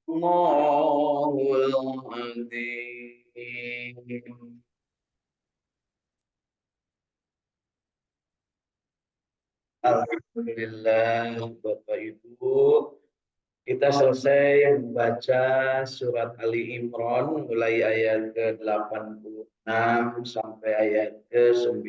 Allahul Azim. Alhamdulillah, Bapak Ibu, kita selesai membaca surat Ali Imran mulai ayat ke-86 sampai ayat ke-9.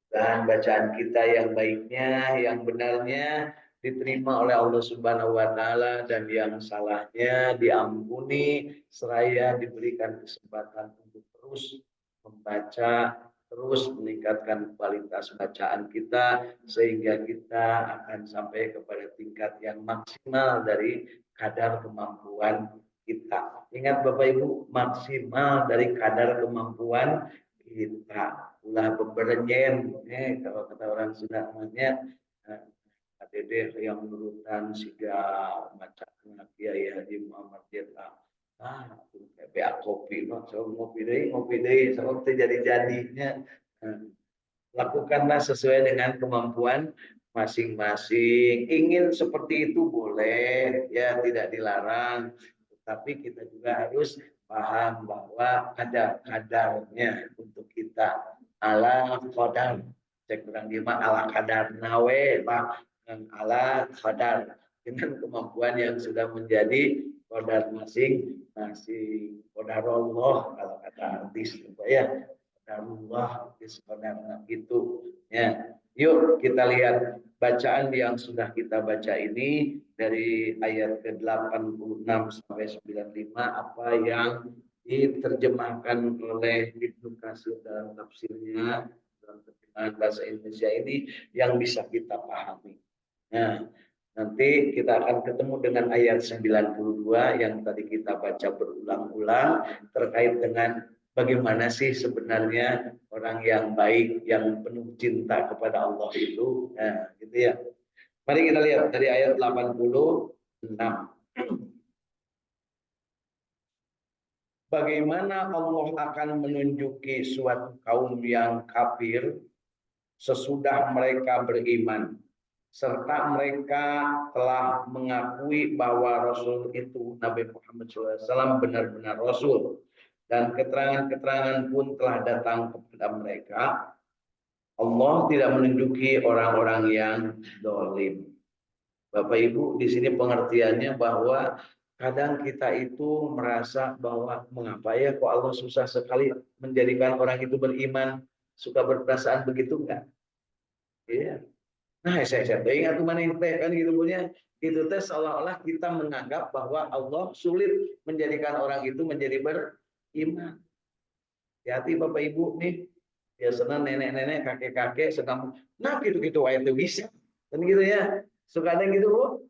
Dan bacaan kita yang baiknya, yang benarnya diterima oleh Allah Subhanahu wa taala dan yang salahnya diampuni seraya diberikan kesempatan untuk terus membaca, terus meningkatkan kualitas bacaan kita sehingga kita akan sampai kepada tingkat yang maksimal dari kadar kemampuan kita. Ingat Bapak Ibu, maksimal dari kadar kemampuan kita. Ulah beberenyen, kalau kata orang Sunda namanya ADD yang nurutan siga macam Kiai Haji Muhammad Jeta. Kayak kopi, so ngopi deh, so jadi-jadinya. Lakukanlah sesuai dengan kemampuan masing-masing. Ingin seperti itu boleh, ya tidak dilarang. Tapi kita juga harus paham bahwa ada kadarnya untuk kita. Ala qadar. Cek kurang lima ala kadar nawe pak ala kadar dengan kemampuan yang sudah menjadi qadar masing-masing. Qadarullah kalau kata artis ya. Qadarullah qadarna itu ya. Yuk kita lihat bacaan yang sudah kita baca ini dari ayat ke-86 sampai 95 apa yang diterjemahkan oleh Ibnu Katsir dalam tafsirnya dalam terjemahan bahasa Indonesia ini yang bisa kita pahami. Nah, nanti kita akan ketemu dengan ayat 92 yang tadi kita baca berulang-ulang terkait dengan bagaimana sih sebenarnya orang yang baik, yang penuh cinta kepada Allah itu. Nah, gitu ya. Mari kita lihat dari ayat 86. Bagaimana Allah akan menunjuki suatu kaum yang kafir sesudah mereka beriman, serta mereka telah mengakui bahwa Rasul itu Nabi Muhammad SAW benar-benar Rasul, dan keterangan-keterangan pun telah datang kepada mereka. Allah tidak menunjuki orang-orang yang dolim. Bapak Ibu, di sini pengertiannya bahwa kadang kita itu merasa bahwa mengapa ya kok Allah susah sekali menjadikan orang itu beriman, suka berperasaan begitu enggak? Iya. Nah, saya ingat mana yang kan gitu punya itu tes seolah-olah kita menganggap bahwa Allah sulit menjadikan orang itu menjadi beriman. Hati Bapak Ibu nih, biasanya nenek-nenek, kakek-kakek sedang nah gitu-gitu itu bisa. Dan gitu ya. Suka ada yang gitu, Bu.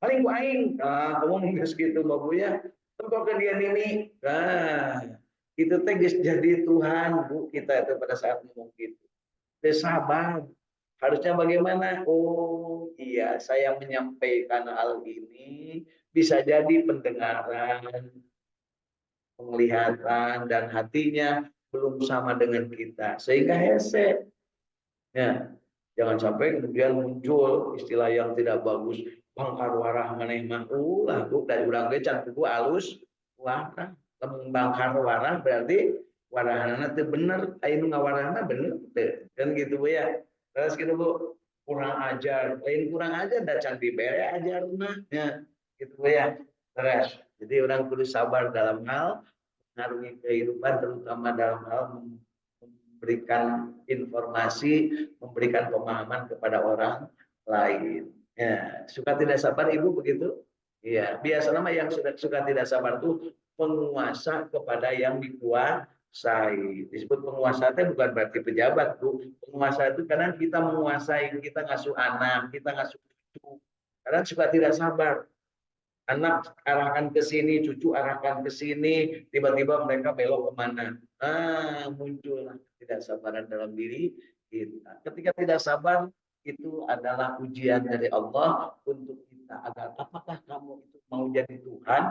Paling ku aing, ngomong geus gitu Mbak Bu ya. Tempat dia ini. Nah, itu teh jadi Tuhan, Bu, kita itu pada saat ngomong gitu. Sabar. Harusnya bagaimana? Oh iya, saya menyampaikan hal ini bisa jadi pendengaran, penglihatan, dan hatinya belum sama dengan kita. Sehingga hese. Ya, jangan sampai kemudian muncul istilah yang tidak bagus. Bangkar warah maneh mah ulah bu dari urang ge can kudu alus warah. Lamun bangkar warah berarti warahana teu bener, aya nu ngawarahna bener teu. Kan gitu Bu ya. Terus gitu Bu, kurang ajar, lain kurang ajar da can dibere ajarna. Ya, gitu Bu ya. Terus, jadi orang kudu sabar dalam hal mengarungi kehidupan terutama dalam hal memberikan informasi, memberikan pemahaman kepada orang lain. Ya, suka tidak sabar Ibu begitu? Iya, biasa nama yang suka tidak sabar itu penguasa kepada yang dikuasai. Disebut penguasa itu bukan berarti pejabat, Bu. Penguasa itu kadang kita menguasai, kita ngasuh anak, kita ngasuh cucu. Kadang suka tidak sabar. Anak arahkan ke sini, cucu arahkan ke sini, tiba-tiba mereka belok kemana? Muncullah ketidaksabaran dalam diri kita. Ketika tidak sabar, itu adalah ujian dari Allah untuk kita agar apakah kamu itu mau jadi Tuhan,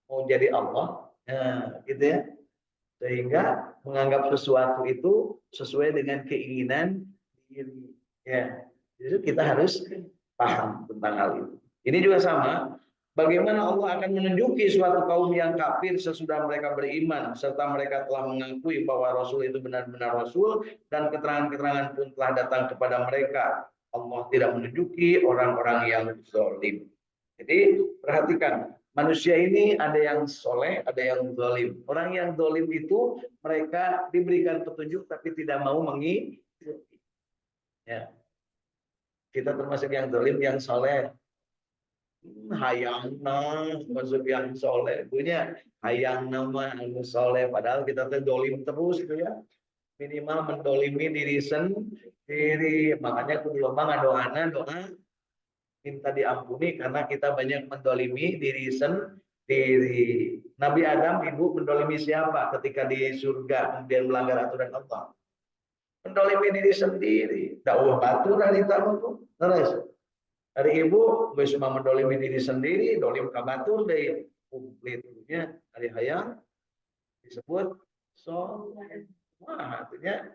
mau jadi Allah, gitu ya. Sehingga menganggap sesuatu itu sesuai dengan keinginan diri. Ya, jadi kita harus paham tentang hal itu. Ini juga sama. Bagaimana Allah akan menunjuki suatu kaum yang kafir sesudah mereka beriman, serta mereka telah mengakui bahwa Rasul itu benar-benar Rasul, dan keterangan-keterangan pun telah datang kepada mereka. Allah tidak menunjuki orang-orang yang zalim. Jadi perhatikan, manusia ini ada yang soleh, ada yang zalim. Orang yang zalim itu mereka diberikan petunjuk tapi tidak mau mengikuti. Ya. Kita termasuk yang zalim, yang soleh. Hayang masuk yang soleh punya hayang nama anu soleh, padahal kita tuh dolim terus gitu ya, minimal mendolimi diri sendiri. Makanya kudu loba ngadoana doa minta diampuni karena kita banyak mendolimi diri sendiri. Nabi Adam ibu mendolimi siapa ketika di surga kemudian melanggar aturan Allah? Mendolimi diri sendiri. Dakwah batu dari tamu terus. Dari ibu, gue cuma mendolimi diri sendiri, dolim kabatur dari kumplitnya dari hayang disebut soleh. Wah, artinya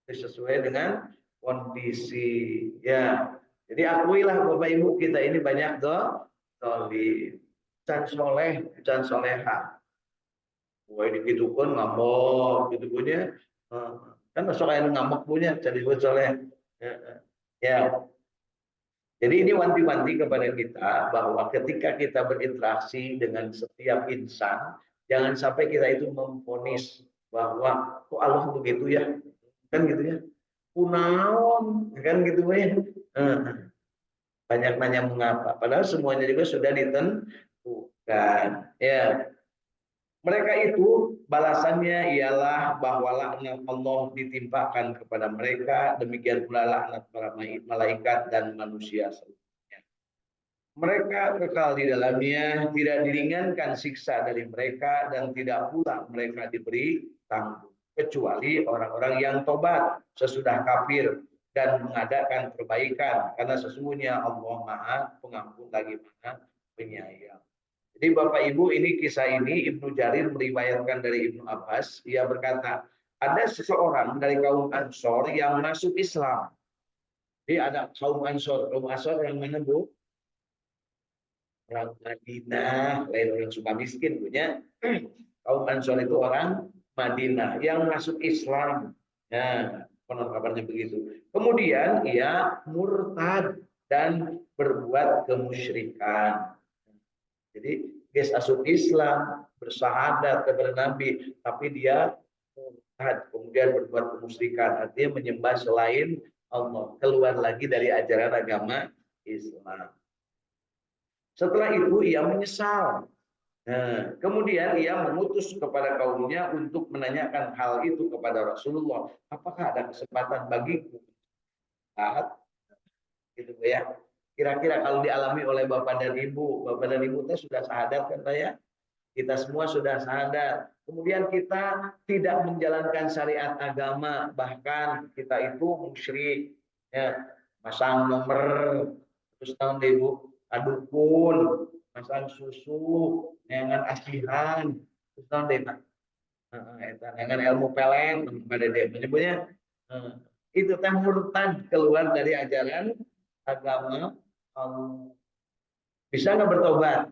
sesuai dengan kondisi. Ya, jadi akuilah Bapak Ibu kita ini banyak dolim. Can soleh, can soleha. Gue gitu pun ngambok, gitu punya. Kan masuk kayak ngambok punya, jadi gue soleh. Ya. Jadi ini wanti-wanti kepada kita bahwa ketika kita berinteraksi dengan setiap insan, jangan sampai kita itu memvonis bahwa kok Allah begitu ya, kan gitu ya, kunaon, kan gitu ya. Banyak nanya mengapa, padahal semuanya juga sudah ditentukan. Ya, mereka itu balasannya ialah bahwa laknat Allah ditimpakan kepada mereka, demikian pula laknat para malaikat dan manusia seluruhnya. Mereka kekal di dalamnya, tidak diringankan siksa dari mereka, dan tidak pula mereka diberi tanggung, kecuali orang-orang yang tobat sesudah kafir dan mengadakan perbaikan, karena sesungguhnya Allah Maha Pengampun lagi Maha Penyayang. Jadi Bapak Ibu, ini kisah ini Ibnu Jarir meriwayatkan dari Ibnu Abbas. Ia berkata, ada seseorang dari kaum Ansor yang masuk Islam. Jadi ada kaum Ansor. Kaum Ansor yang mana, Bu? Orang Madinah, lain orang suka miskin punya. Kaum Ansor itu orang Madinah yang masuk Islam. Ya, konon kabarnya begitu. Kemudian ia murtad dan berbuat kemusyrikan. Jadi dia masuk Islam, bersahadat kepada Nabi, tapi dia murtad, kemudian berbuat kemusyrikan, artinya menyembah selain Allah, keluar lagi dari ajaran agama Islam. Setelah itu ia menyesal. Nah, kemudian ia mengutus kepada kaumnya untuk menanyakan hal itu kepada Rasulullah. Apakah ada kesempatan bagiku? Gitu ya. Kira-kira kalau dialami oleh bapak dan ibu teh sudah sadar kan ya? Kita semua sudah sadar. Kemudian kita tidak menjalankan syariat agama, bahkan kita itu musyrik, ya, masang nomor, terus tahun ibu, adukun, masang susu, dengan asihan, terus tahun deh, dengan ilmu peleng, pada dia menyebutnya, itu teh murtad, keluar dari ajaran agama Allah. Bisa nggak bertobat?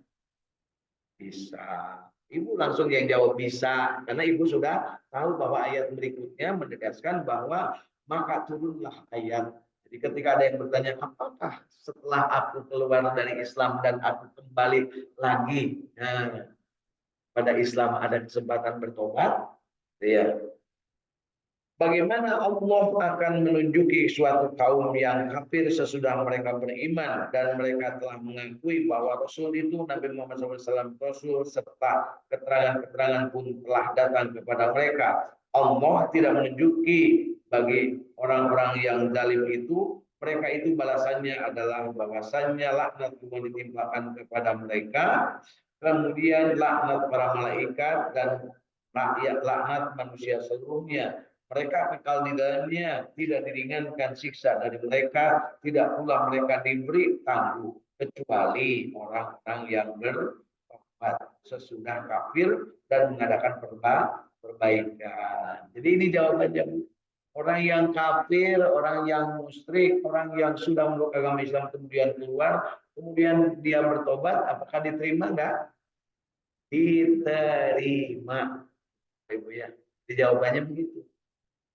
Bisa. Ibu langsung yang jawab bisa, karena ibu sudah tahu bahwa ayat berikutnya menegaskan bahwa maka turunlah ayat. Jadi ketika ada yang bertanya, apakah setelah aku keluar dari Islam dan aku kembali lagi pada Islam ada kesempatan bertobat? Ya, bagaimana Allah akan menunjuki suatu kaum yang kafir sesudah mereka beriman dan mereka telah mengakui bahwa Rasul itu Nabi Muhammad SAW Rasul, serta keterangan-keterangan pun telah datang kepada mereka. Allah tidak menunjuki bagi orang-orang yang zalim itu, mereka itu balasannya adalah bahwasannya laknat Tuhan ditimpakan kepada mereka, kemudian laknat para malaikat dan rakyat, laknat manusia seluruhnya. Mereka kekal di dalamnya, tidak diringankan siksa dari mereka, tidak pula mereka diberi tangguh, kecuali orang-orang yang bertobat sesudah kafir dan mengadakan perbaikan. Jadi ini jawabannya, Bu. Orang yang kafir, orang yang musyrik, orang yang sudah memeluk agama Islam kemudian keluar, kemudian dia bertobat, apakah diterima enggak? Diterima. Ibu ya. Jawabannya begitu.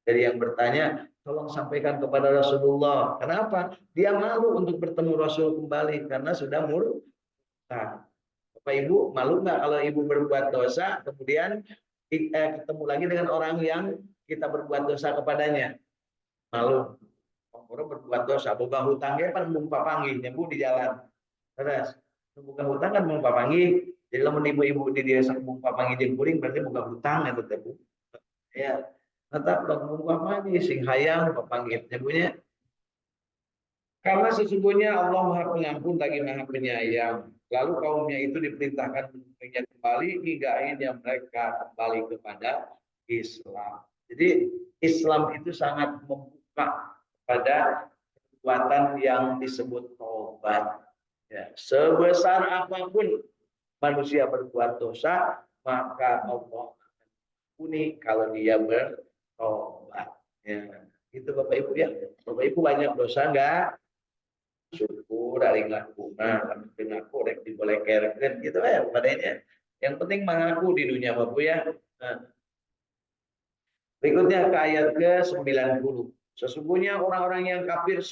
Dari yang bertanya, tolong sampaikan kepada Rasulullah. Kenapa? Dia malu untuk bertemu Rasul kembali karena sudah murtad. Bapak Ibu malu nggak kalau ibu berbuat dosa, kemudian ketemu lagi dengan orang yang kita berbuat dosa kepadanya? Malu. Orang berbuat dosa, boga hutangnya kan mumpa panggih, nyebu di jalan. Terus, boga hutang kan mumpa panggih. Jadi lamun ibu-ibu di desa mumpa panggih jeung kuring berarti boga hutang eta teh Bu. Ya. Tetap mumpa panggih sing hayang papanggih nyebunya. Karena sesungguhnya Allah Maha Pengampun lagi Maha Penyayang. Lalu kaumnya itu diperintahkan menemuinya kembali hingga akhirnya mereka kembali kepada Islam. Jadi Islam itu sangat membuka pada perbuatan yang disebut taubat. Ya, sebesar apapun manusia berbuat dosa, maka Allah akan ampuni kalau dia bertobat. Ya, itu Bapak Ibu ya. Bapak Ibu banyak dosa enggak? Syukur dari ngaku aku rek diboleh kerken gitu ya padanya. Yang penting mengaku di dunia Bapak ya. Nah, berikutnya ke ayat ke-90. Sesungguhnya orang-orang yang kafir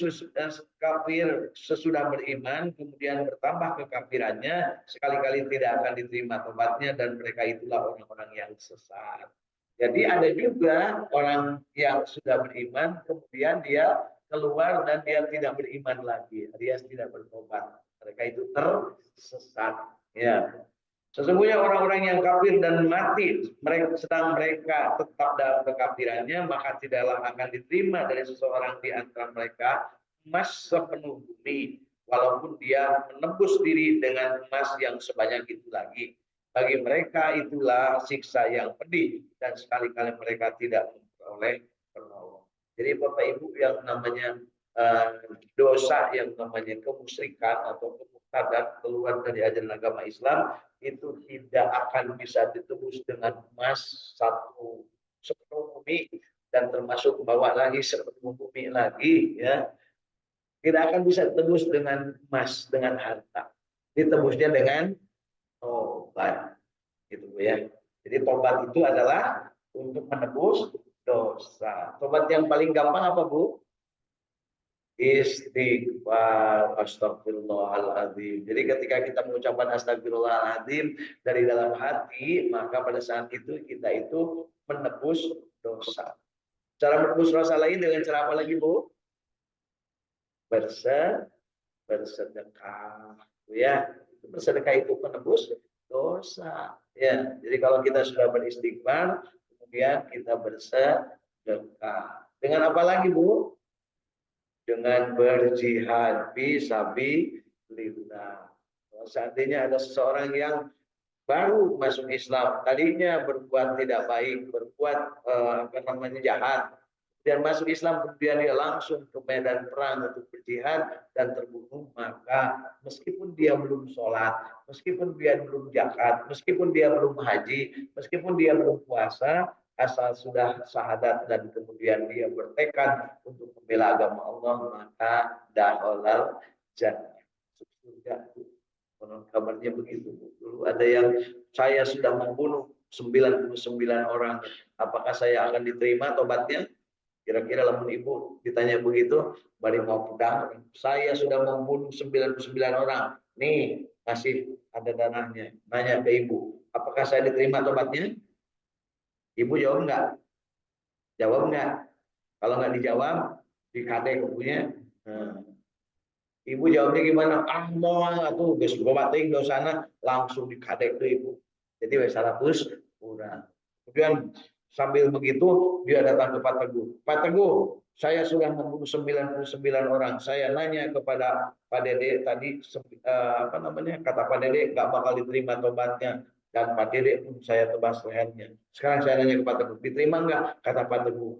sesudah beriman kemudian bertambah kekafirannya sekali-kali tidak akan diterima tobatnya dan mereka itulah orang-orang yang sesat. Jadi ada juga orang yang sudah beriman kemudian dia keluar dan dia tidak beriman lagi, dia tidak bertobat. Mereka itu tersesat. Ya. Sesungguhnya orang-orang yang kafir dan mati, mereka tetap dalam kekafirannya, maka tidaklah akan diterima dari seseorang di antara mereka emas sepenuh bumi, walaupun dia menembus diri dengan emas yang sebanyak itu lagi. Bagi mereka itulah siksa yang pedih dan sekali-kali mereka tidak memperoleh penolong. Jadi Bapak Ibu yang namanya dosa yang namanya kemusyrikan atau kemurtadan keluar dari ajaran agama Islam itu tidak akan bisa ditebus dengan emas satu sepenuh bumi dan termasuk bawa lagi sepenuh bumi lagi ya, tidak akan bisa ditebus dengan emas dengan harta, ditebusnya dengan tobat gitu Bu ya. Jadi tobat itu adalah untuk menebus dosa. Tobat yang paling gampang apa Bu? Istighfar, astagfirullahaladzim. Jadi ketika kita mengucapkan astagfirullahaladzim dari dalam hati, maka pada saat itu kita itu menebus dosa. Cara menebus dosa lain dengan cara apa lagi Bu? Bersedekah. Ya, bersedekah itu menebus dosa. Ya, jadi kalau kita sudah beristighfar, kemudian kita bersedekah. Dengan apa lagi Bu? Dengan berjihad fisabilillah. Seandainya ada seseorang yang baru masuk Islam, tadinya berbuat tidak baik, berbuat jahat, dan masuk Islam kemudian dia langsung ke medan perang untuk berjihad dan terbunuh, maka meskipun dia belum sholat, meskipun dia belum zakat, meskipun dia belum haji, meskipun dia belum puasa, asal sudah syahadat dan kemudian dia bertekad untuk membela agama Allah, maka dakhalal jannah, surga. Konon kabarnya begitu. Dulu ada yang saya sudah membunuh 99 orang, apakah saya akan diterima tobatnya? Kira-kira lamun ibu ditanya begitu, bari mau pedang, saya sudah membunuh 99 orang. Nih, masih ada dananya. Nanya ke ibu, apakah saya diterima tobatnya? Ibu jawab enggak? Jawab enggak? Kalau enggak dijawab, dikade ibunya. Nah, ibu jawabnya gimana? Ah, mau atuh geus loba teuing dosana, langsung dikade ke ibu. Jadi we 100 kurang. Kemudian sambil begitu dia datang ke Pak Teguh. Pak Teguh, saya sudah membunuh 99 orang. Saya nanya kepada Pak Dede tadi kata Pak Dede nggak bakal diterima tobatnya dan Pak Dede pun saya tebas lehernya. Sekarang saya nanya ke Pak Teguh, diterima nggak? Kata Pak Teguh,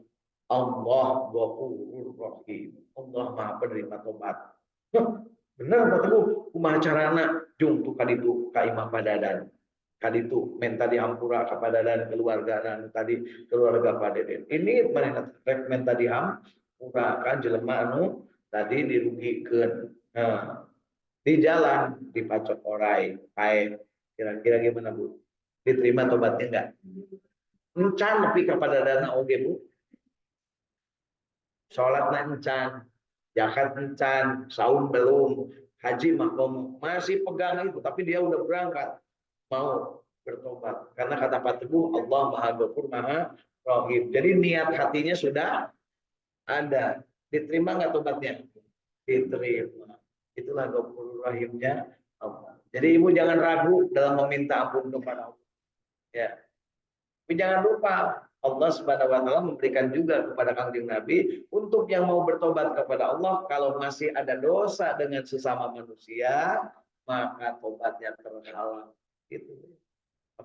Allah Ghafurur Rahim. Allah Maha penerima tobat. Bener Pak Teguh, kumaha carana jung tu kaditu ka Imam Badadan. Kaditu minta dihampura kepada dan keluarga dan tadi keluarga Pak Deden. Ini rek minta dihampura kan jelema anu tadi dirugikeun. Nah, di jalan dipacok orai, pae. Kira-kira gimana Bu? Diterima tobatnya enggak? Encan nepi kepada dana oge Bu. Salatna encan, zakat encan, saum belum, haji makom masih pegang itu, tapi dia udah berangkat mau bertobat. Karena kata Pak Teguh, Allah Maha Ghafur, Maha Rahim. Jadi niat hatinya sudah ada. Diterima nggak tobatnya? Diterima. Itulah Ghafur Rahimnya Allah. Jadi ibu jangan ragu dalam meminta ampun kepada Allah. Ya. Tapi jangan lupa Allah Subhanahu wa taala memberikan juga kepada Kanjeng Nabi untuk yang mau bertobat kepada Allah kalau masih ada dosa dengan sesama manusia, maka tobatnya terhalang. Itu.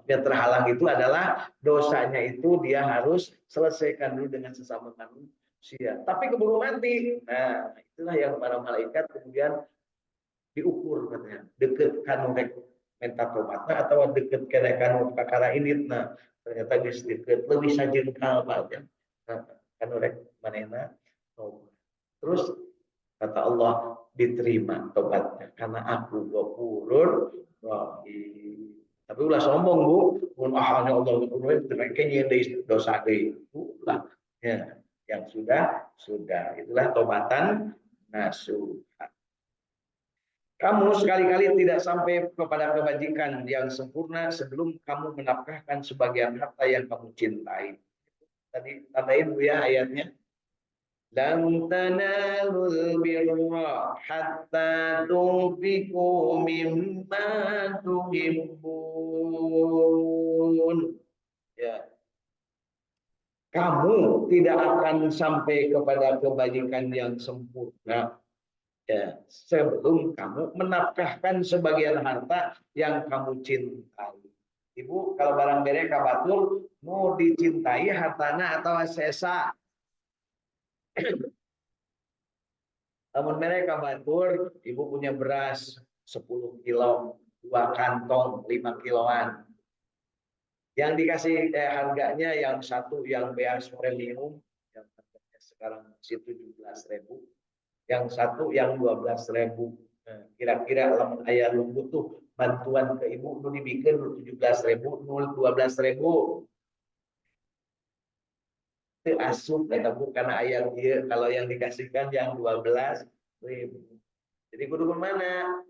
Yang terhalang itu adalah dosanya itu dia harus selesaikan dulu dengan sesama manusia. Tapi keburu mati. Nah, itulah yang para malaikat kemudian diukur katanya. Deket kanu rek minta tobatna atau deket kena kanu perkara ini. Nah, ternyata geus deket leuwih sajengkal banget. Nah, kanu rek manehna tobat. Terus kata Allah diterima tobatnya karena aku Ghafurur Rahim. Tapi ulah sombong Bu, mun ahnya Allah mereka nyendai dosa deui. Ulah ya, yang sudah. Itulah tobatan nasuha. Kamu sekali-kali tidak sampai kepada kebajikan yang sempurna sebelum kamu menafkahkan sebagian harta yang kamu cintai. Tadi tandain Bu ya ayatnya. Lan tanalul birra hatta tunfiqu mimma tuhibbun. Ya. Kamu tidak akan sampai kepada kebajikan yang sempurna ya, sebelum kamu menafkahkan sebagian harta yang kamu cintai. Ibu kalau barang bere kabatur mau dicintai hartana atau sesa. Namun mereka batur, ibu punya beras 10 kilo, 2 kantong, 5 kiloan. Yang dikasih harganya yang satu yang beas premium, yang harganya sekarang masih 17.000. Yang satu yang 12.000. Kira-kira lamun aya lu butuh bantuan ke ibu nu dibikin 17.000, 12.000. Itu asup kata Bu karena ayat dia kalau yang dikasihkan yang 12.000. Jadi kudu mana?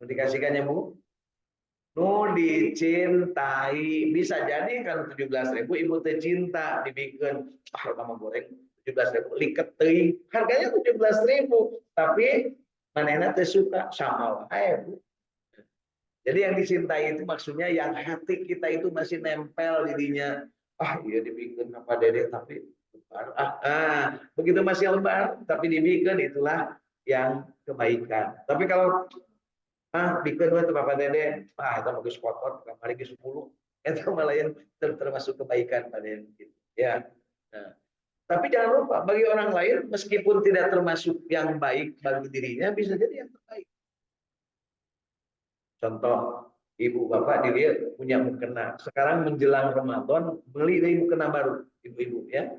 Nu dikasihkannya Bu? Nu dicintai. Bisa jadi kan 17.000 ibu teh cinta dibikin sama goreng 17.000 liket teuing. Harganya 17.000 tapi manehna teh suka sama wae Bu. Jadi yang dicintai itu maksudnya yang hati kita itu masih nempel dirinya. Iya dibikin apa Dede tapi lebar. Begitu masih lebar tapi dibikin itulah yang kebaikan. Tapi kalau bikin tuh Bapak Dede, itu bagus kotor, kamari ke 10. Itu malah yang termasuk kebaikan Pak Dede. Ya. Nah. Tapi jangan lupa bagi orang lain meskipun tidak termasuk yang baik bagi dirinya bisa jadi yang terbaik. Contoh, ibu bapak dilihat punya mukena. Sekarang menjelang Ramadan beli dari mukena baru, ibu-ibu ya.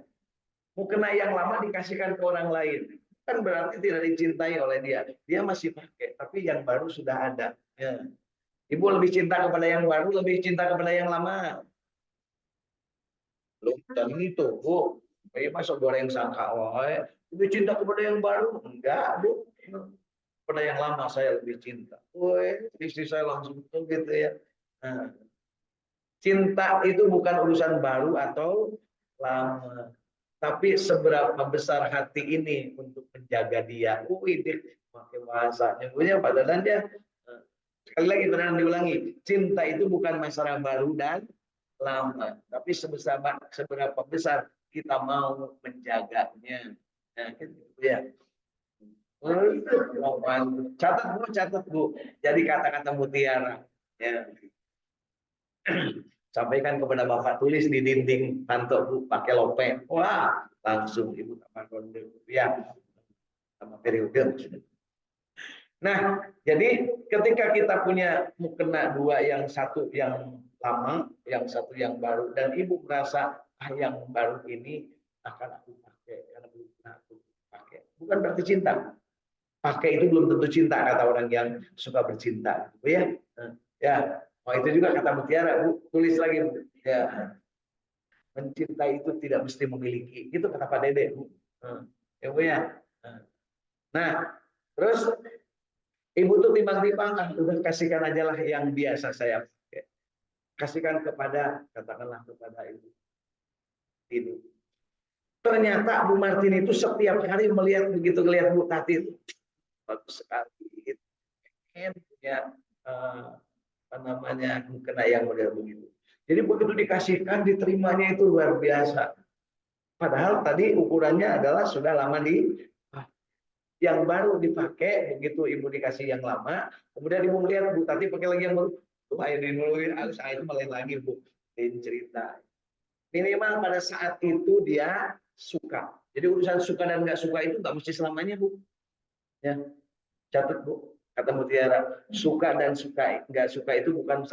Mukena yang lama dikasihkan ke orang lain. Kan berarti tidak dicintai oleh dia. Dia masih pakai, tapi yang baru sudah ada. Ya. Ibu lebih cinta kepada yang baru, lebih cinta kepada yang lama. Belum tentu, Bu. Masa goreng sangka, lebih cinta kepada yang baru? Enggak, Bu. Kepada yang lama saya lebih cinta. Istri saya langsung gitu ya. Nah, cinta itu bukan urusan baru atau lama. Tapi seberapa besar hati ini untuk menjaga dia. Dia pakai bahasanya. Punya padahal dia sekali lagi benar diulangi. Cinta itu bukan masalah baru dan lama. Tapi seberapa besar kita mau menjaganya. Nah, gitu ya. Catat Bu. Jadi kata-kata mutiara. Ya. Sampaikan kepada Bapak, tulis di dinding kantor Bu pakai lope. Wah, langsung Ibu tambah ronde ya. Sama periode. Nah, jadi ketika kita punya mukena dua, yang satu yang lama, yang satu yang baru, dan ibu merasa yang baru ini akan aku pakai karena belum pernah aku pakai. Bukan berarti cinta. Pakai itu belum tentu cinta, kata orang yang suka bercinta, Bu ya. Ya, oh itu juga kata Mutiara, Bu. Tulis lagi, Bu. Ya, mencintai itu tidak mesti memiliki. Itu kata Pak Dede, Bu. Ya, Bu ya. Nah, terus ibu tuh timbang-timbang, udah kasihkan aja lah yang biasa saya pakai. Kasihkan kepada, katakanlah kepada ibu ini. Ternyata Bu Martin itu setiap hari melihat, begitu melihat Bu Tati itu bagus sekali. Punya apa namanya, mukena yang model begitu. Jadi begitu dikasihkan, diterimanya itu luar biasa. Padahal tadi ukurannya adalah sudah lama di yang baru dipakai, begitu ibu dikasih yang lama, kemudian ibu melihat Bu Tati pakai lagi yang baru, tuh air dimuluin, saya itu malah lagi Bu, ini cerita. Minimal pada saat itu dia suka. Jadi urusan suka dan nggak suka itu nggak mesti selamanya, Bu. Ya, catat, Bu. Kata Mutiara, suka dan suka, nggak suka itu bukan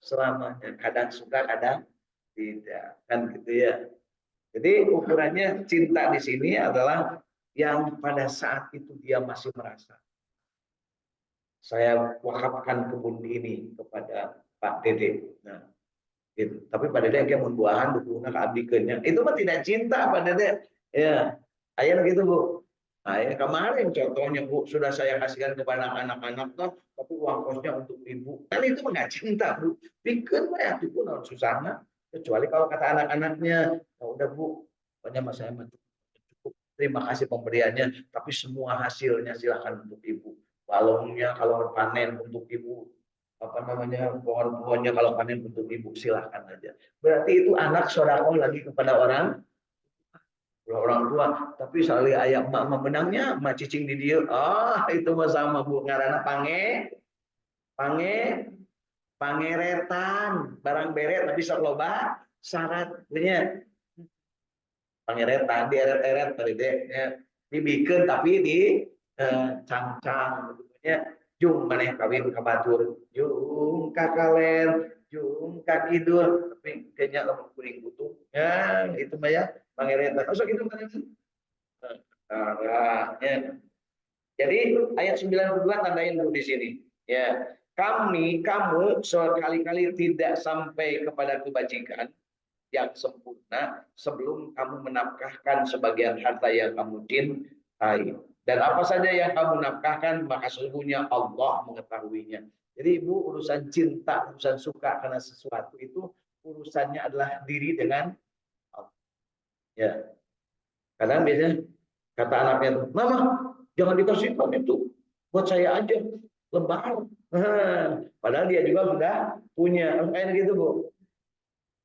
selamanya. Kadang suka, kadang tidak, kan gitu ya. Jadi ukurannya cinta di sini adalah yang pada saat itu dia masih merasa, saya wakafkan kebun ini kepada Pak Dede. Nah, gitu. Tapi Pak Dede yang membuahan dukungan abdikannya. Itu mah tidak cinta Pak Dede. Ya, ayah gitu Bu. Nah, ya, kemarin contohnya Bu, sudah saya kasihkan kepada anak-anak toh, tapi uang kosnya untuk ibu. Kan itu nggak cinta Bu. Pikir ya, itu pun harus susah. Kecuali kalau kata anak-anaknya, ya udah Bu, pokoknya mas saya cukup. Terima kasih pemberiannya, tapi semua hasilnya silahkan untuk ibu. Balongnya kalau panen untuk ibu, apa namanya, pohon-pohonnya kalau panen untuk ibu, silahkan aja. Berarti itu anak sodako lagi kepada orang tua. Tapi soalnya ayah emak menangnya emak cicing di dia, itu mah sama Bu, ngarana pange pangeretan, barang beret tapi sok loba syarat punya pangeretan di eret-eret tadi ya, dibikin tapi di cangcang betulnya. Jung maneh kawin ka batur, jung kakalen, jung kakidul, tapi kayaknya lamun kuring butuh ya itu mah ya pangeretan. Masuk itu kan. Nah, ya. Jadi ayat 92 tandain dulu di sini. Ya, kamu sekali-kali tidak sampai kepada kebajikan yang sempurna sebelum kamu menafkahkan sebagian harta yang kamu cintai. Dan apa saja yang kamu nafkahkan, maka sesungguhnya Allah mengetahuinya. Jadi ibu, urusan cinta, urusan suka karena sesuatu itu urusannya adalah diri dengan Allah. Ya, kadang biasanya kata anaknya, Mama, jangan dikasihkan itu, buat saya aja, lembar. Padahal dia juga sudah punya, kayak gitu Bu.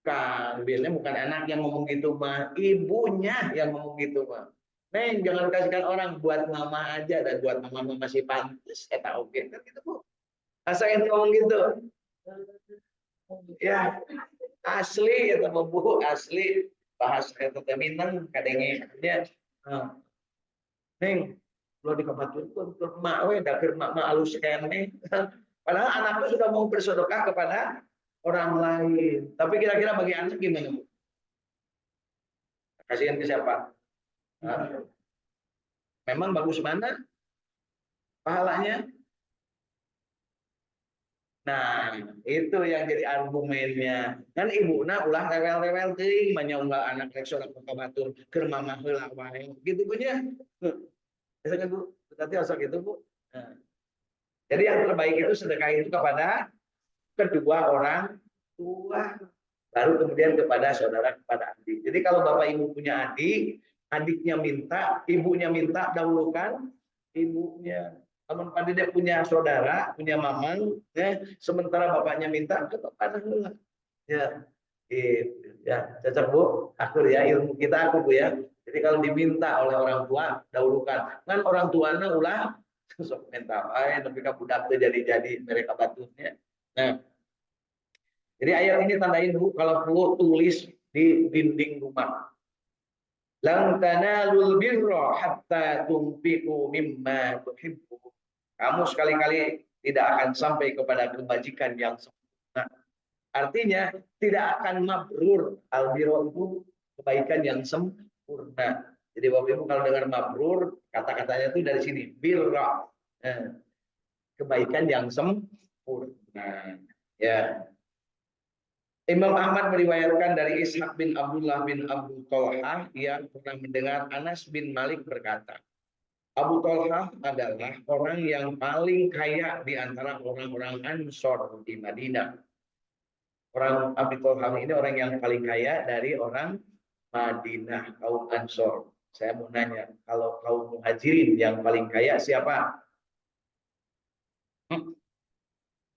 Kan biasanya bukan anak yang ngomong gitu mah, ibunya yang ngomong gitu mah. Neng, jangan kasihkan orang, buat mama aja, dan buat mama masih pantas. Tahu kan gitu Bu. Asal yang ngomong gitu. Ya, asli ya teman Bu, asli bahasa kata Minang kadangnya dia. Neng, lo di kabatur pun mak we dakir mak alus kene. Padahal anaknya sudah mau bersedekah kepada orang lain. Tapi kira-kira bagi anak gimana Bu? Kasihan ke siapa? Nah, memang bagus mana pahalanya? Nah, itu yang jadi argumennya. Kan ibu na ulah rewel-rewel teuing banyak unggal anak rek sorak kabatur keur mamah heula wae. Gitu punya. Bisa kan Bu? Berarti asal gitu Bu. Nah, jadi yang terbaik itu sedekah itu kepada kedua orang tua, baru kemudian kepada saudara, kepada adik. Jadi kalau Bapak Ibu punya adik, adiknya minta, ibunya minta, dahulukan ibunya. Kalau Pak Dede punya saudara, punya mamang, sementara bapaknya minta, kepada lah. Ya, gitu. Ya, cocok Bu. Akur ya, ilmu kita aku Bu ya. Jadi kalau diminta oleh orang tua, dahulukan. Kan orang tuanya ulah sok minta, tapi budak jadi mereka batunya. Nah, jadi ayat ini tandain dulu kalau perlu tulis di dinding rumah. Lan tanalul birra hatta tunfiqu mimma tuhibbu. Kamu sekali-kali tidak akan sampai kepada kebajikan yang sempurna. Artinya tidak akan mabrur. Albiro itu kebaikan yang sempurna. Jadi Bapak Ibu kalau dengar mabrur, kata-katanya itu dari sini, birra. Kebaikan yang sempurna. Ya. Imam Ahmad meriwayatkan dari Ishaq bin Abdullah bin Abu Tolhah yang pernah mendengar Anas bin Malik berkata, Abu Tolhah adalah orang yang paling kaya di antara orang-orang Ansor di Madinah. Orang Abu Tolhah ini orang yang paling kaya dari orang Madinah, kaum Ansor. Saya mau nanya, kalau kaum Muhajirin yang paling kaya siapa?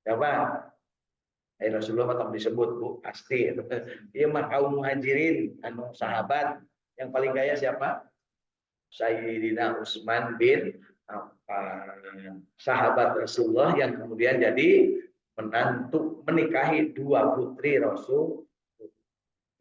Siapa? Rasulullah tetap disebut, Bu, pasti. Iya mah kaum Muhajirin, anu sahabat yang paling kaya siapa? Sayyidina Utsman bin Affan, sahabat Rasulullah yang kemudian jadi menantu menikahi dua putri Rasul.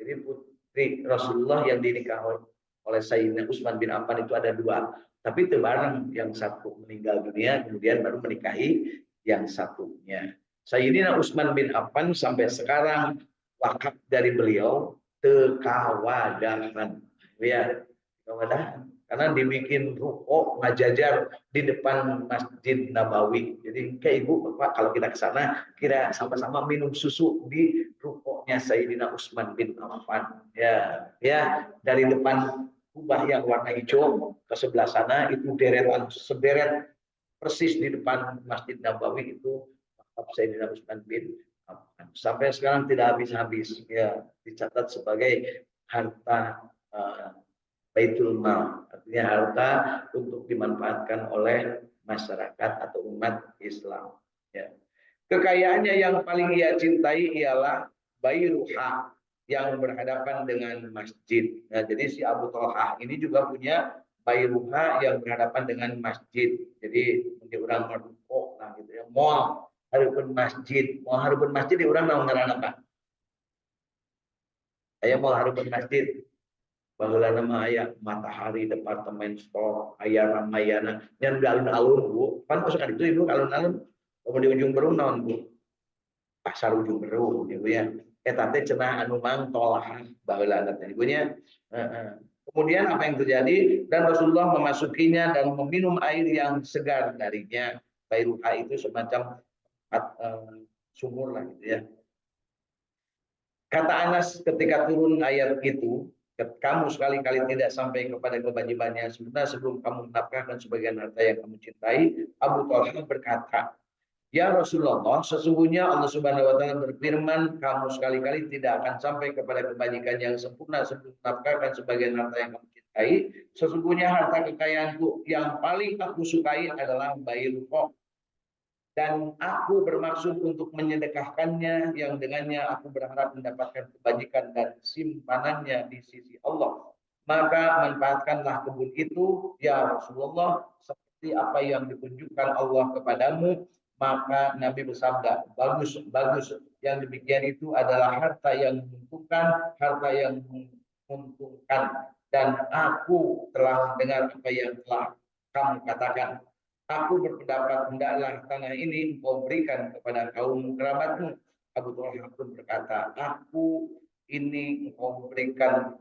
Jadi putri Rasulullah yang dinikahi oleh Sayyidina Utsman bin Affan itu ada dua, tapi itu bareng, yang satu meninggal dunia kemudian baru menikahi yang satunya. Sayyidina Utsman bin Affan sampai sekarang wakaf dari beliau tekawadahan, ya, tekawadahan, karena dibikin ruko ngajajar di depan Masjid Nabawi. Jadi kayak ibu bapak kalau kita ke sana kira sama-sama minum susu di rukonya Sayyidina Utsman bin Affan. Ya, ya, dari depan kubah yang warna hijau ke sebelah sana itu deretan sederet persis di depan Masjid Nabawi itu makam Sayyidina Utsman bin Affan. Sampai sekarang tidak habis-habis, ya, dicatat sebagai harta Baitul Mal, artinya harta untuk dimanfaatkan oleh masyarakat atau umat Islam. Ya. Kekayaannya yang paling ia cintai ialah Bairuha yang berhadapan dengan masjid. Nah, jadi si Abu Thalhah ini juga punya Bairuha yang berhadapan dengan masjid. Jadi di orang merukuk lah gitu ya. Mall harupun masjid, mall harupun masjid di orang naon ngaranna apa? Aya mall harupun masjid. Baheula nama aya Matahari Department Store, aya Ramayana, yang di alun-alun, Bu. Kan masuk itu Ibu alun-alun. Di ujung Berung naon, Bu? Pasar ujung Berung gitu ya. Eta teh cenah anu mangtolahan baheula teh Ibu nya. Kemudian apa yang terjadi? Dan Rasulullah memasukinya dan meminum air yang segar darinya. Bairuha itu semacam sumur lah gitu ya. Kata Anas ketika turun ayat itu, kamu sekali-kali tidak sampai kepada kewajibannya sebenarnya sebelum kamu menafkahkan sebagian harta yang kamu cintai. Abu Thalhah berkata, ya Rasulullah, sesungguhnya Allah Subhanahu wa taala berfirman, kamu sekali-kali tidak akan sampai kepada kebajikan yang sempurna sebelum menafkahkan sebagian harta yang kamu cintai. Sesungguhnya harta kekayaanku yang paling aku sukai adalah bayrukh, dan aku bermaksud untuk menyedekahkannya yang dengannya aku berharap mendapatkan kebajikan dan simpanannya di sisi Allah. Maka manfaatkanlah kebun itu ya Rasulullah seperti apa yang ditunjukkan Allah kepadamu. Maka Nabi bersabda, bagus, bagus. Yang demikian itu adalah harta yang menguntungkan, harta yang menguntungkan. Dan aku telah mendengar apa yang telah kamu katakan. Aku berpendapat hendaklah tanah ini engkau berikan kepada kaum kerabatmu. Abu Thalhah pun berkata, aku ini engkau berikan,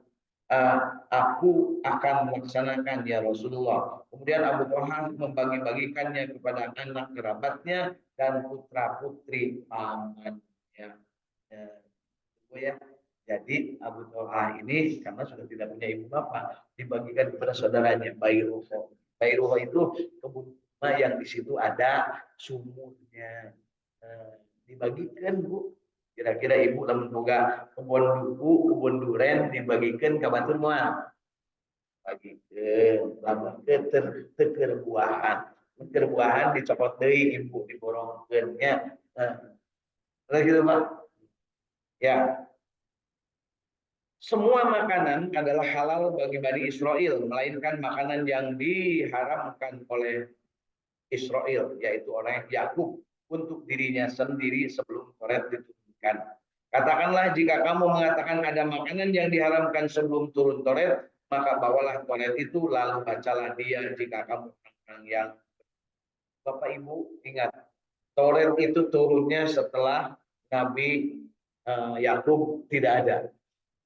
aku akan melaksanakan ya Rasulullah. Kemudian Abu Thalhah membagi-bagikannya kepada anak kerabatnya dan putra putri pamannya. Ya. Jadi Abu Thalhah ini karena sudah tidak punya ibu bapak, dibagikan kepada saudaranya Bairuh. Bairuh itu kebun yang di situ ada sumurnya. Dibagikan, Bu. Kira-kira ibu lamun boga kebun duku, kebun duren dibagikan ke batur moal. Bagikeun, lamun teu buahan. Keur buahan dicopot deui ibu diborongkeun nya. Nah, gitu, Pak. Ya. Semua makanan adalah halal bagi Bani Israel, melainkan makanan yang diharamkan oleh Israel, yaitu orang Yakub untuk dirinya sendiri sebelum Taurat diturunkan. Katakanlah jika kamu mengatakan ada makanan yang diharamkan sebelum turun Taurat, maka bawalah Taurat itu lalu bacalah dia jika kamu orang yang Bapak Ibu ingat, Taurat itu turunnya setelah Nabi Yakub tidak ada.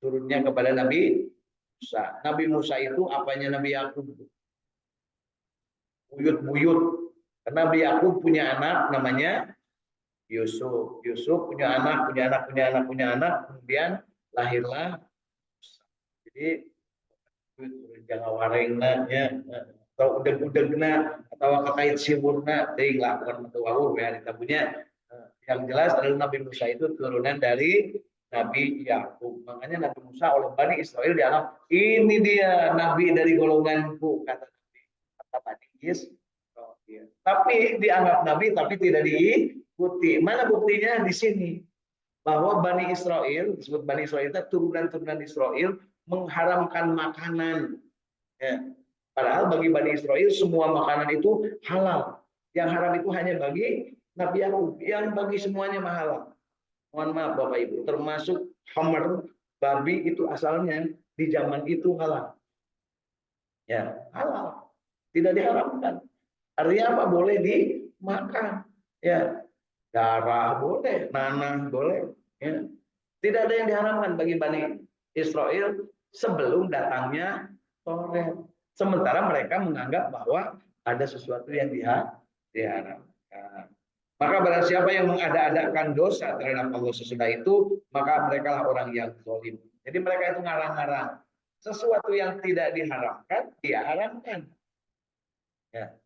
Turunnya kepada Nabi Musa. Nabi Musa itu apanya Nabi Yakub? Buyut-buyut. Karena Nabi Yakub punya anak namanya Yusuf. Yusuf punya anak, punya anak, punya anak, punya anak. Kemudian lahirlah Musa. Jadi jangan warengna ya, atau udeg-udegna atau kakait siwurna teuing lah bukan matuwawuh ya kita punya. Yang jelas adalah Nabi Musa itu turunan dari Nabi Yakub. Makanya Nabi Musa oleh Bani Israel dianggap ini dia nabi dari golonganku, kata Bani Israil. Tapi dianggap nabi tapi tidak diikuti. Mana buktinya di sini? Bahwa Bani Israel, disebut Bani Israel itu turunan-turunan Israel mengharamkan makanan. Ya. Padahal bagi Bani Israel semua makanan itu halal. Yang haram itu hanya bagi Nabi Yakub. Yang bagi semuanya halal. Mohon maaf Bapak Ibu, termasuk hammer, babi itu asalnya di zaman itu halal. Ya, halal. Tidak diharamkan. Artinya apa? Boleh dimakan. Ya, darah boleh, nanah boleh. Ya. Tidak ada yang diharamkan bagi Bani Israel sebelum datangnya Taurat. Sementara mereka menganggap bahwa ada sesuatu yang diharamkan. Maka barang siapa yang mengada-adakan dosa terhadap Allah sesudah itu, maka mereka lah orang yang zalim. Jadi mereka itu ngarang-ngarang. Sesuatu yang tidak diharamkan, dia haramkan. Ya.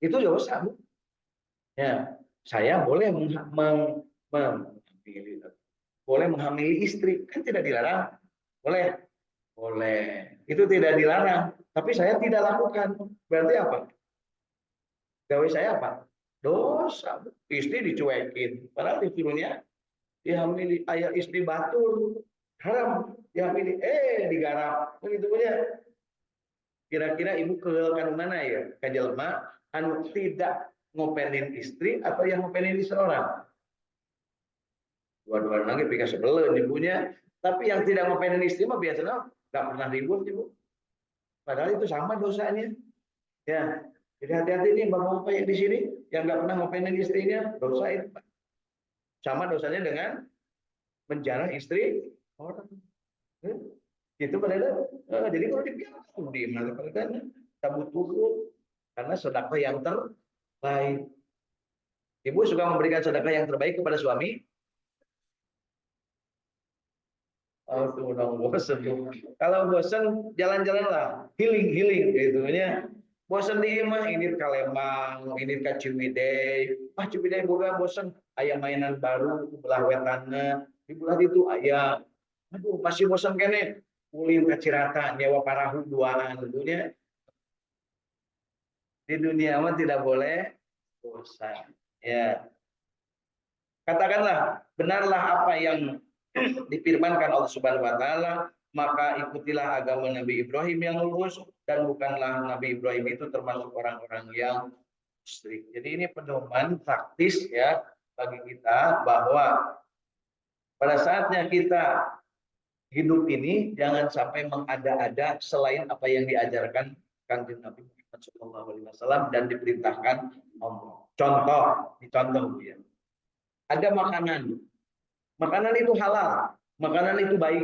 Itu dosa, Bu. Ya. Saya boleh boleh menghamili istri, kan tidak dilarang. Boleh. Boleh. Itu tidak dilarang. Tapi saya tidak lakukan. Berarti apa? Gawe saya apa? Dosa. Istri dicuekin. Padahal disuruhnya dihamili. Ayah istri batur. Haram. Dihamili. Digarap. Begitu punya. Kira-kira ibu ke mana ya? Kajelma anu tidak ngopenin istri atau yang ngopenin seorang? Dua-dua lagi pika sebelum ibunya. Tapi yang tidak ngopenin istri mah biasanya nggak pernah ribut ibu. Padahal itu sama dosanya. Ya, jadi hati-hati nih bapak-bapak yang di sini yang nggak pernah ngopenin istrinya, dosa itu sama dosanya dengan menjarah istri orang. Itu padahal. Jadi kalau dibiarkan di mana padahal cabut tubuh karena sedekah yang terbaik. Ibu suka memberikan sedekah yang terbaik kepada suami. Oh, tuh dong bosen. Kalau bosen jalan-jalan lah, healing gitu ya. Bosen di imah ini ke Lembang, ini ke Ciwidey. Ciwidey boga bosen, aya mainan baru belah wetanna. Di belah itu aya, aduh masih bosen kene. Ulin ke Cirata nyewa parahu duaan dunia. Di dunia mah tidak boleh bosan. Ya. Katakanlah benarlah apa yang difirmankan Allah Subhanahu wa taala, maka ikutilah agama Nabi Ibrahim yang lurus dan bukanlah Nabi Ibrahim itu termasuk orang-orang yang musyrik. Jadi ini pedoman praktis ya bagi kita bahwa pada saatnya kita hidup ini jangan sampai mengada-ada selain apa yang diajarkan Kanjeng Nabi Muhammad SAW dan diperintahkan Allah. Dicontoh ya. Ada makanan. Makanan itu halal, makanan itu baik.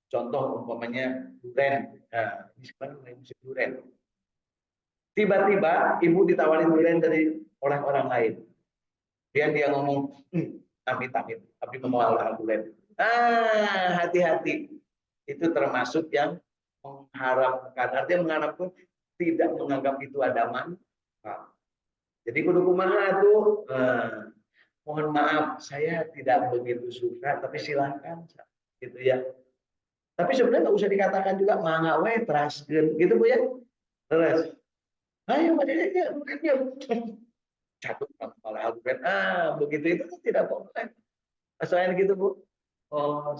Contoh umpamanya durian. Nah, ini sekarang musim durian. Tiba-tiba ibu ditawarin durian dari orang-orang lain. Dia ngomong, amit-amit, tapi mau durian. Hati-hati. Itu termasuk yang mengharapkan. Artinya mengharapkan tidak menganggap itu ada manfaat. Jadi kudu kumaha tuh. Mohon maaf, saya tidak begitu suka, tapi silakan, gitu ya. Tapi sebenarnya nggak usah dikatakan juga mangga we traskeun, gitu Bu ya. Terus, ayo ya, bukan dia satu malah begitu itu tidak boleh. Asalnya gitu Bu.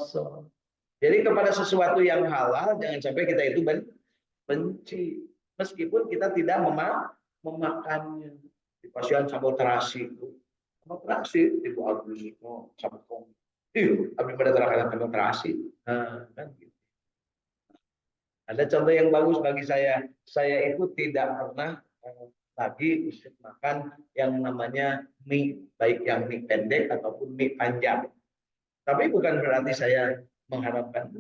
So. Jadi kepada sesuatu yang halal jangan sampai kita itu benci, meskipun kita tidak memakannya. Di pasien saboterasi itu. Terasi ibu Agus mau sabukong abdi pada terang terasi. Kan gitu. Ada contoh yang bagus bagi saya itu tidak pernah lagi untuk makan yang namanya mie, baik yang mie pendek ataupun mie panjang. Tapi bukan berarti saya mengharapkan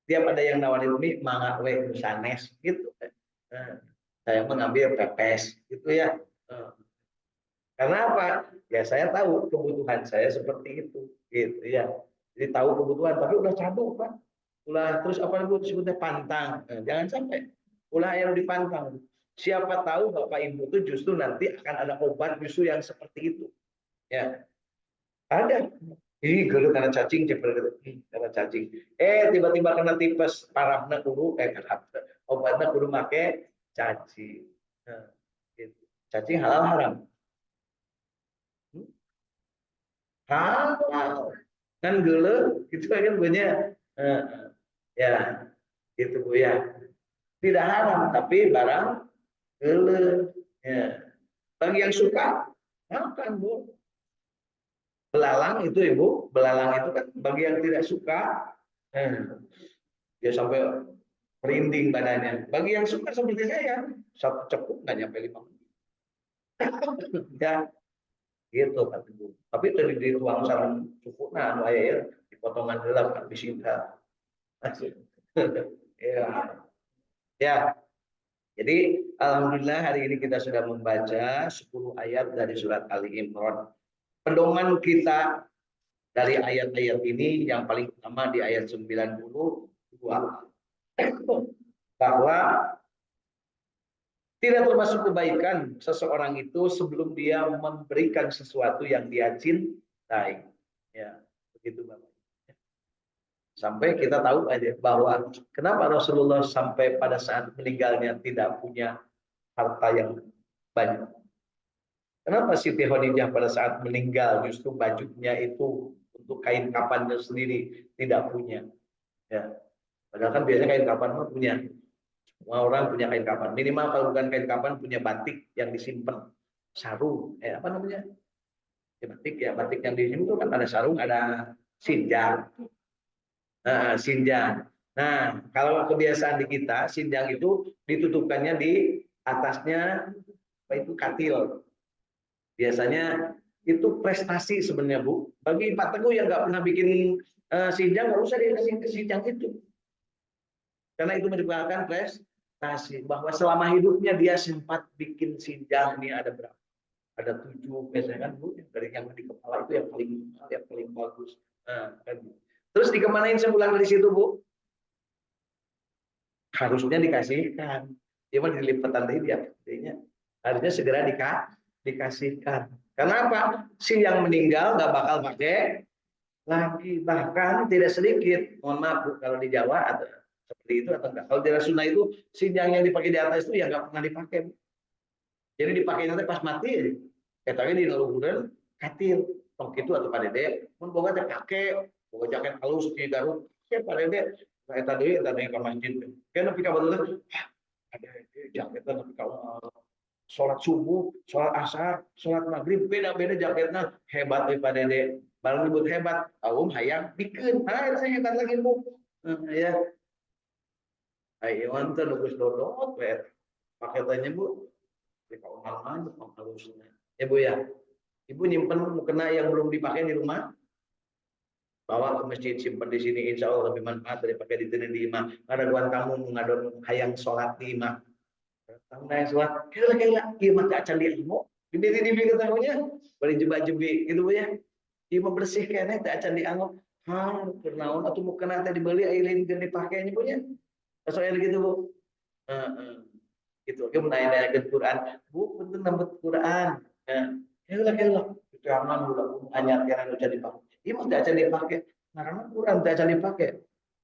tiap ada yang nawarin mie mangga we sanes gitu. Saya mengambil pepes gitu ya. Karena apa? Ya saya tahu kebutuhan saya seperti itu, gitu ya. Jadi tahu kebutuhan, tapi udah cabut Pak. Ulah terus apa itu disebutnya pantang. Jangan sampai ulah yang dipantang. Siapa tahu Bapak Ibu itu justru nanti akan ada obat justru yang seperti itu. Ya, ada. Ih, gelut karena cacing, karena cacing. Tiba-tiba kena tipes, parahna kudu, obatnya kudu make cacing. Nah, gitu. Cacing halal haram. Halal. Kan gelut, gitu kan punya. Ya, itu Bu ya. Tidak haram, tapi barang gelut. Ya. Bagi yang suka, makan Bu. Belalang itu Ibu, belalang itu kan bagi yang tidak suka, dia sampai merinding badannya. Bagi yang suka seperti saya, satu cekuk nggak nyampe 5 menit. Ya, gitu Pak Ibu. Tapi tadi dituang sarang cukup, nah, ya, dipotongan gelap kan disita. Ya, ya. Jadi alhamdulillah hari ini kita sudah membaca 10 ayat dari surat Ali Imran. Pedoman kita dari ayat-ayat ini yang paling utama di ayat 92 bahwa tidak termasuk kebaikan seseorang itu sebelum dia memberikan sesuatu yang dia cintai. Ya, begitu Bapak. Sampai kita tahu aja bahwa kenapa Rasulullah sampai pada saat meninggalnya tidak punya harta yang banyak. Kenapa Siti Khadijah pada saat meninggal justru bajunya itu untuk kain kafannya sendiri tidak punya. Ya. Padahal kan biasanya kain kafan mah punya. Semua orang punya kain kafan. Minimal kalau bukan kain kafan punya batik yang disimpan. Sarung, apa namanya? Ya, batik ya, batik yang disimpan itu kan ada sarung, ada sinjang. Nah, sinjang. Nah, kalau kebiasaan di kita, sinjang itu ditutupkannya di atasnya apa itu katil. Biasanya itu prestasi sebenarnya Bu. Bagi Pak Teguh yang nggak pernah bikin sinjang, nggak usah dikasih sinjang itu. Karena itu merupakan prestasi. Bahwa selama hidupnya dia sempat bikin sinjang, ini ada berapa? Ada 7 biasanya kan Bu. Dari yang di kepala itu yang paling bagus. Nah, kan. Terus dikemanain sebulan dari situ Bu? Harusnya dikasihkan. Cuma dilipatan dia. Harusnya segera dikasihkan. Karena apa? Si yang meninggal nggak bakal pakai lagi, bahkan tidak sedikit. Mohon maaf Bu, kalau di Jawa ada seperti itu atau enggak? Kalau di Sunda itu sinjang yang dipakai di atas itu ya nggak pernah dipakai. Jadi dipakai nanti pas mati, katanya di leluhuran katil, tong itu atau Pak Dede, pun boga teh pakai, boga jaket halus di Garut, ya Pak Dede, saya tadi ke masjid, kan tapi kabar itu ada jaketnya tapi kalau sholat subuh, sholat asar, sholat maghrib, beda-beda jaketnya hebat Pak Dede. Baru nyebut hebat, kaum hayang bikin, saya hebat lagi Bu. Ya, ayo mantan nunggu dodot, paketannya Bu, di kaum mana, kaum halusnya. Ya Bu ya, Ibu nyimpen mukena yang belum dipakai di rumah, bawa ke masjid, simpan di sini, insya Allah lebih manfaat daripada di imah. Ada tuan tamu mengadon hayang sholat di imah. Tamu yang sholat, kira-kira imah tak candi ilmu, di ketahunya, beri jebak-jebi, gitu Bu ya. Imah bersih kayaknya tak candi ilmu. Kenaun atau mukena tadi dibeli, ailin gini pakainya Bu ya. Soalnya gitu Bu. Gitu, oke menanya ke Quran, Bu, betul nambah Quran. Kira-kira itu aman dulu, hanya yang udah dipakai. Ini tidak jadi dipakai, karena Quran tidak jadi dipakai.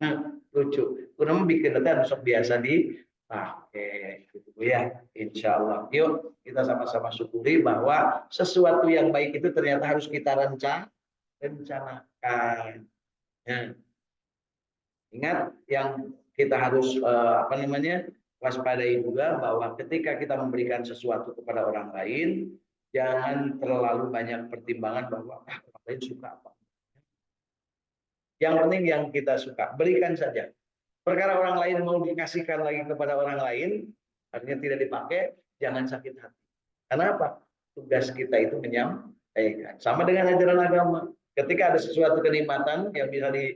Nah, lucu. Quran bikin data besok biasa dipakai, gitu ya. Insya Allah. Yuk kita sama-sama syukuri bahwa sesuatu yang baik itu ternyata harus kita rencanakan. Ya. Ingat yang kita harus apa namanya waspadai juga bahwa ketika kita memberikan sesuatu kepada orang lain, jangan terlalu banyak pertimbangan bahwa orang lain suka apa. Yang penting yang kita suka, berikan saja. Perkara orang lain mau dikasihkan lagi kepada orang lain, artinya tidak dipakai, jangan sakit hati. Karena apa? Tugas kita itu menyampaikan. Sama dengan ajaran agama. Ketika ada sesuatu kenikmatan yang bisa di